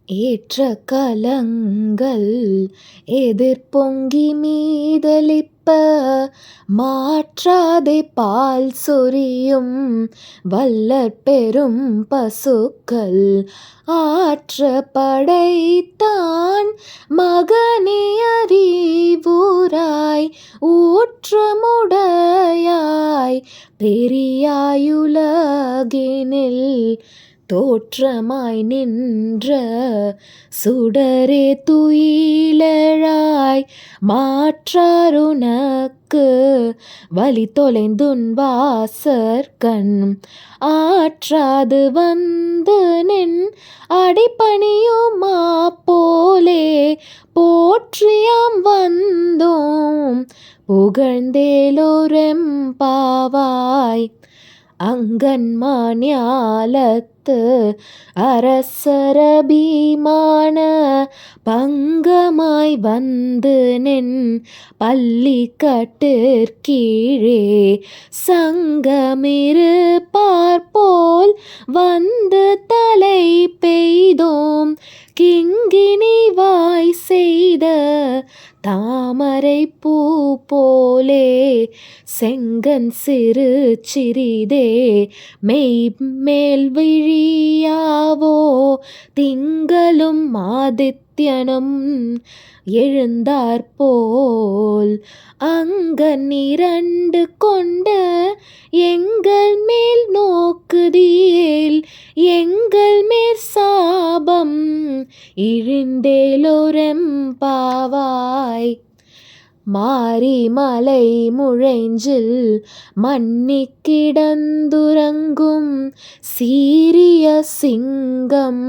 ஏற்ற கலங்கள் எதிர்பொங்கி மீதளிப்ப மாற்றாதே பால் சொரியும் வல்லற் பெரும் பசுக்கள் ஆற்ற படைத்தான் மகனே அறிவுராய் ஊற்றமுடையாய் பெரியாயுலகினில் தோற்றமாய் நின்ற சுடரே துயிலெழாய் மாற்றாருனக்கு வழி தொலைந்துன் வாசற்கண் ஆற்றாது வந்து நின் அடிபணியுமா போலே போற்றியாம் வந்தோம் புகழ்ந்தேலோரெம்பாவாய். அங்கன்மாஞாலத்து அரசரபிமான பங்கமாய் வந்து நின் பள்ளி கட்டிற்கீழே சங்கமிரு பார்ப்போல் வந்து தலை பெய்தோம் கிங்கினி வாய் செய்த தாமரை பூ போலே செங்கன் சிறு சிறிதே மெய்மேல் விழியாவோ திங்களும் ஆதித்யனும் எழுந்தாற்போல் அங்கன் இரண்டு கொண்டு எங்கள் மேல் நோக்குதியேல் எங்கள் மேற் சாபம் இழிந்தேலோரெம்பாவாய். மாரிமலை முழைஞ்சில் மன்னிக் கிடந்துறங்கும் சீரிய சிங்கம்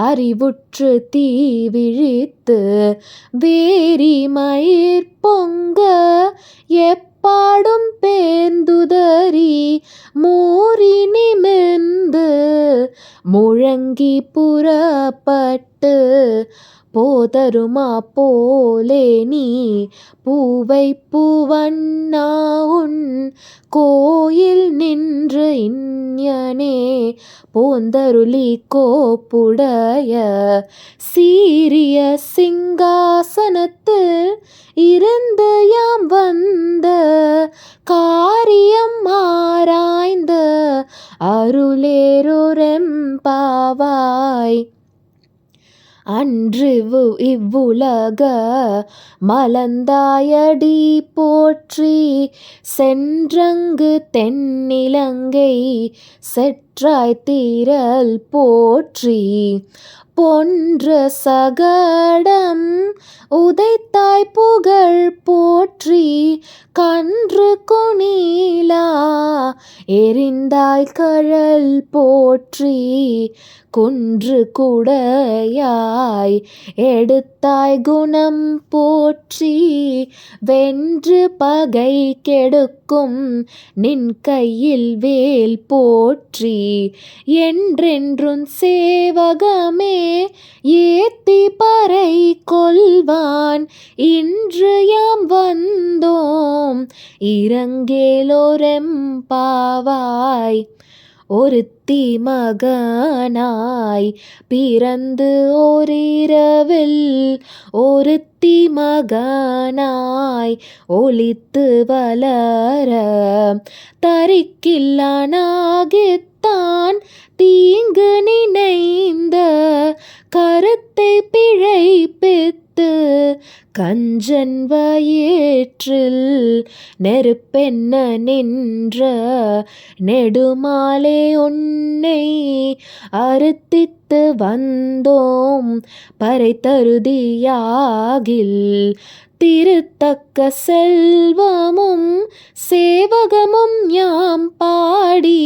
அறிவுற்று தீவிழித்து வேரிமயிர் பொங்க எப்பாடும் பேர்ந்துதறி மூறி நிமிர்ந்து முழங்கி புறப்பட்டு போதருமா போலே நீ பூவை பூவண்ணா உன் கோயில் நின்று இன்யனே போந்தருளி கோப்புடைய சீரிய சிங்காசனத்து இருந்து யாம் வந்த காரியம் ஆராய்ந்த அருளேரோரெம்பாவாய். அன்று இவ்வுலக மலந்தாயடி போற்றி சென்றங்கு தென்னிலங்கை செற்றாய் தீரல் போற்றி பொன்ற சகடம் உதைத்தாய் புகழ் போற்றி கன்று குணிலா எரிந்தாய் கழல் போற்றி குன்று குடையாய் எடுத்தாய் குணம் போற்றி வென்று பகை கெடுக்கும் நின் கையில் வேல் போற்றி என்றென்றும் சேவகமே ஏத்தி பறை கொள்வான் இன்று யாம் வந்தோம் இரங்கேலோரெம்பாவாய். ஒருத்தி மகனாய் பிறந்து ஓரிரவில் ஒருத்தி மகனாய் ஒளித்து வளர தரிக்கில்லானாகித்தான் தீங்கு நினைந்த கருத்தை பிழைப்பித்து கஞ்சன் வயிற்றில் நெருப்பென்ன நின்ற நெடுமாலே உன்னை அறுத்தித்து வந்தோம் பறை தருதியாகில் திருத்தக்க செல்வமும் சேவகமும் யாம் பாடி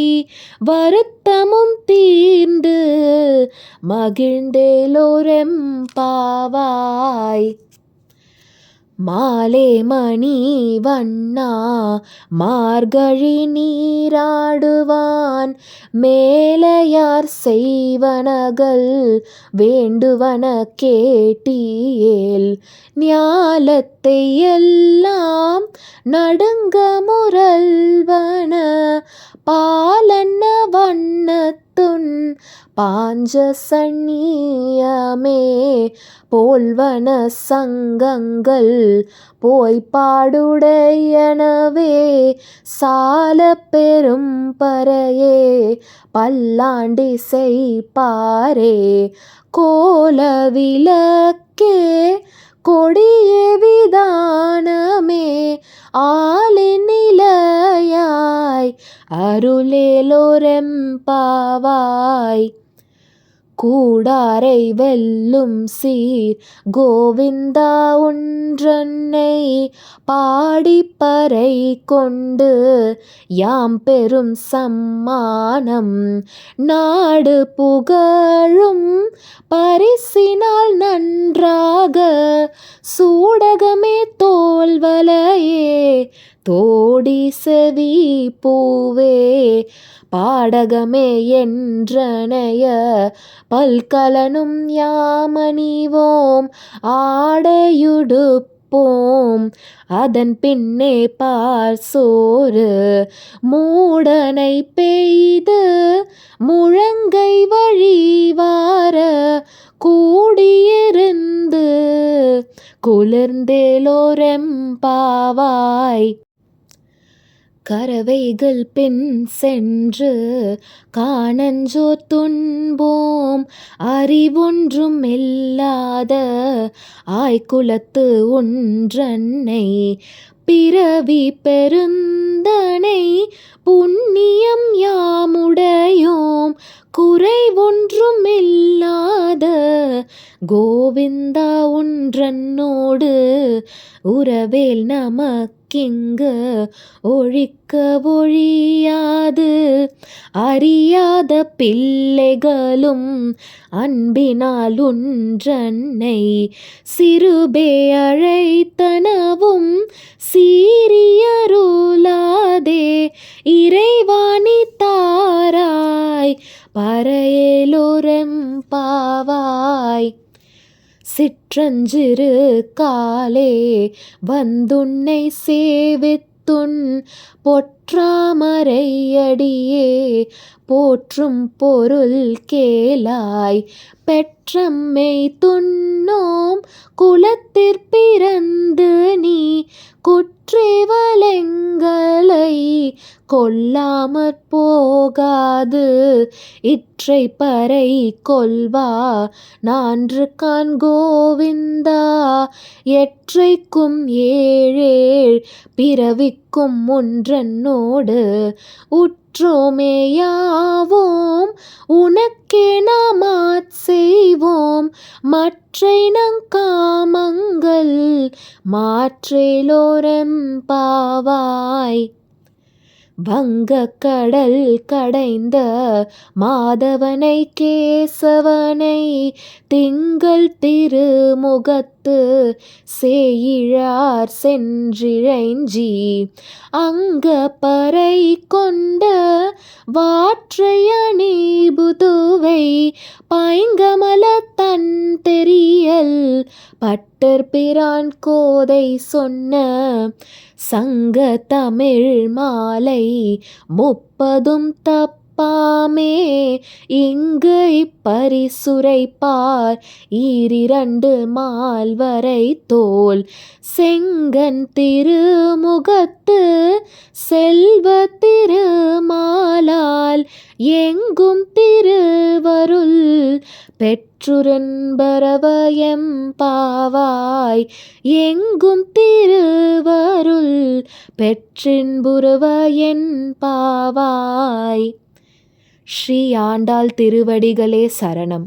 வருத்தமும் தீர்ந்து மகிழ்ந்தேலோரெம்பாவாய். மாலே மணி வண்ணா மார்கழி நீராடுவான் மேலையார் செய்வனகள் வேண்டுவன கேட்டியேல் ஞாலத்தை எல்லாம் நடுங்க முரல்வன பாலன்ன வண்ணத்து துன் பாஞ்ச சந்நியமே போல்வன சங்கங்கள் போய்ப்பாடுடையனவே சால பெரும் பறையே பல்லாண்டிசை பாரே கோல விளக்கே கொடிய விதானமே ஆலின் நிலையாய் அருளேலோரெம்பாவாய் கூடாரை வெல்லும் சீர் கோவிந்தா ஒன்றன்னை பாடிப்பறை கொண்டு யாம் பெரும் சம்மானம் நாடு புகழும் பரிசினால் நன்றாக சூடகமே தோல்வலையே தோடி செவி பூவே பாடகமே என்றனைய பல்கலனும் யாமணிவோம் ஆடையுடுப்போம் அதன் பின்னே பால் சோறு மூடனை பெய்து முழங்கை வழிவார கூடியிருந்து குளிர்ந்தேலோரெம்பாவாய் கரவைகள் பின் சென்று காணஞ்சோ துன்போம் அறிவொன்றும் இல்லாத ஆய்குலத்து ஒன்றன்னை பிறவி பெருந்தனை புண்ணியம் யாமுடையோம் குறைவொன்றும் இல்லாத கோவிந்தா ஒன்றன்னோடு உறவேல் நமக்கிங்கு ஒழிக்க ஒழியாது அறியாத பிள்ளைகளும் அன்பினால் ஒன்றன்னை சிறுபே அழைத்தனவும் சீரியருளாதே இறைவாணி தாராய் பறையேலோரெம்பாவாய் சிற்றஞ்சிறு காலே வந்துன்னை சேவித்துன் பொற்றாமரையடியே போற்றும் பொருள் கேளாய் பெற்றம்மை துன்னோம் குலத்திற்பிறந்து நீ குற்றேவலெங்களை கொல்லாமற் போகாது இற்றை பறை கொல்வா நான்று கான் கோவிந்தா எற்றைக்கும் ஏழேழ் பிறவிக்கும் ஒன்றன்னோடு உற்றோமேயாவோம் உனக்கே நாமாச் செய்வோம் மற்றை நங்காமங்கள் மாற்றேலோரெம்பாவாய் வங்கக்கடல் கடைந்த மாதவனை கேசவனை திங்கள் திருமுகத்து சேயிழார் சென்றிழைஞ்சி அங்க பறை கொண்ட வாற்றையணி புதுவை பைங்கமல தன் தெரியல் பட்டர் பிரான் கோதை சொன்ன சங்க தமிழ் மாலை 30 தப்பாமே இங்கு இப்பரிசுரைப்பார் ஈரிரண்டு மால்வரை தோல் செங்கன் திருமுகத்து செல்வ திருமாலால் எங்கும் திருவருள் பெற்றுரன்பரவயம்பாவாய் எங்கும் திருவருள் பெற்றின்புருவயன்பாவாய். ஸ்ரீ ஆண்டாள் திருவடிகளே சரணம்.